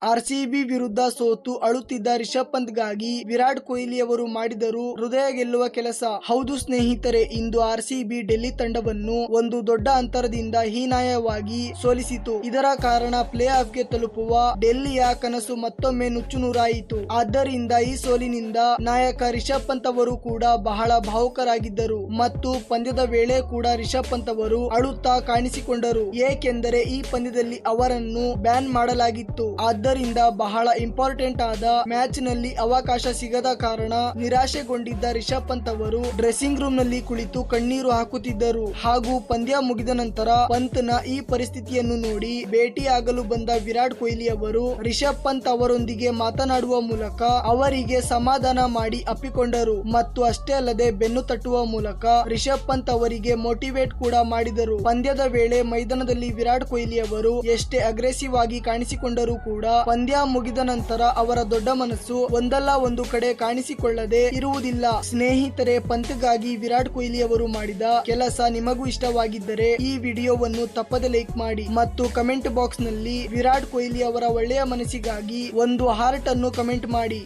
RCB ವಿರುದ್ಧ ಸೋತು ಅಳುತ್ತಿದ್ದ ರಿಷಬ್ ಪಂತ್ಗಾಗಿ ವಿರಾಟ್ ಕೊಹ್ಲಿ ಅವರು ಮಾಡಿದರು ಹೃದಯ ಗೆಲ್ಲುವ ಕೆಲಸ. ಹೌದು ಸ್ನೇಹಿತರೆ, ಇಂದು ಆರ್ಸಿಬಿ ಡೆಲ್ಲಿ ತಂಡವನ್ನು ಒಂದು ದೊಡ್ಡ ಅಂತರದಿಂದ ಹೀನಾಯವಾಗಿ ಸೋಲಿಸಿತು. ಇದರ ಕಾರಣ ಪ್ಲೇ ಆಫ್ ಗೆ ತಲುಪುವ ಡೆಲ್ಲಿಯ ಕನಸು ಮತ್ತೊಮ್ಮೆ ನುಚ್ಚುನೂರಾಯಿತು. ಆದ್ದರಿಂದ ಈ ಸೋಲಿನಿಂದ ನಾಯಕ ರಿಷಬ್ ಪಂತ್ ಅವರು ಕೂಡ ಬಹಳ ಭಾವುಕರಾಗಿದ್ದರು ಮತ್ತು ಪಂದ್ಯದ ವೇಳೆ ಕೂಡ ರಿಷಬ್ ಪಂತ್ ಅವರು ಅಳುತ್ತಾ ಕಾಣಿಸಿಕೊಂಡರು. ಏಕೆಂದರೆ ಈ ಪಂದ್ಯದಲ್ಲಿ ಅವರನ್ನು ಬ್ಯಾನ್ ಮಾಡಲಾಗಿತ್ತು. ಆದ್ದರಿಂದ ಬಹಳ ಇಂಪಾರ್ಟೆಂಟ್ ಆದ ಮ್ಯಾಚ್ ನಲ್ಲಿ ಅವಕಾಶ ಸಿಗದ ಕಾರಣ ನಿರಾಶೆಗೊಂಡಿದ್ದ ರಿಷಬ್ ಪಂತ್ ಅವರು ಡ್ರೆಸ್ಸಿಂಗ್ ರೂಮ್ ನಲ್ಲಿ ಕುಳಿತು ಕಣ್ಣೀರು ಹಾಕುತ್ತಿದ್ದರು. ಹಾಗೂ ಪಂದ್ಯ ಮುಗಿದ ನಂತರ ಪಂತ್ ನ ಈ ಪರಿಸ್ಥಿತಿಯನ್ನು ನೋಡಿ ಭೇಟಿಯಾಗಲು ಬಂದ ವಿರಾಟ್ ಕೊಹ್ಲಿ ಅವರು ರಿಷಬ್ ಪಂತ್ ಅವರೊಂದಿಗೆ ಮಾತನಾಡುವ ಮೂಲಕ ಅವರಿಗೆ ಸಮಾಧಾನ ಮಾಡಿ ಅಪ್ಪಿಕೊಂಡರು ಮತ್ತು ಅಷ್ಟೇ ಅಲ್ಲದೆ ಬೆನ್ನು ತಟ್ಟುವ ಮೂಲಕ ರಿಷಬ್ ಪಂತ್ ಅವರಿಗೆ ಮೋಟಿವೇಟ್ ಕೂಡ ಮಾಡಿದರು. ಪಂದ್ಯದ ವೇಳೆ ಮೈದಾನದಲ್ಲಿ ವಿರಾಟ್ ಕೊಹ್ಲಿ ಅವರು ಎಷ್ಟೇ ಅಗ್ರೆಸಿವ್ ಆಗಿ ಕಾಣಿಸಿಕೊಂಡರೂ ಕೂಡ ಪಂದ್ಯ ಮುಗಿದ ನಂತರ ಅವರ ದೊಡ್ಡ ಮನಸ್ಸು ಒಂದಲ್ಲ ಒಂದು ಕಡೆ ಕಾಣಿಸಿಕೊಳ್ಳದೆ ಇರುವುದಿಲ್ಲ. ಸ್ನೇಹಿತರೆ, ಪಂತ್ಗಾಗಿ ವಿರಾಟ್ ಕೊಹ್ಲಿ ಅವರು ಮಾಡಿದ ಕೆಲಸ ನಿಮಗೂ ಇಷ್ಟವಾಗಿದ್ದರೆ ಈ ವಿಡಿಯೋವನ್ನು ತಪ್ಪದೆ ಲೈಕ್ ಮಾಡಿ ಮತ್ತು ಕಮೆಂಟ್ ಬಾಕ್ಸ್ ನಲ್ಲಿ ವಿರಾಟ್ ಕೊಹ್ಲಿ ಅವರ ಒಳ್ಳೆಯ ಮನಸ್ಸಿಗಾಗಿ ಒಂದು ಹಾರ್ಟ್ ಅನ್ನು ಕಮೆಂಟ್ ಮಾಡಿ.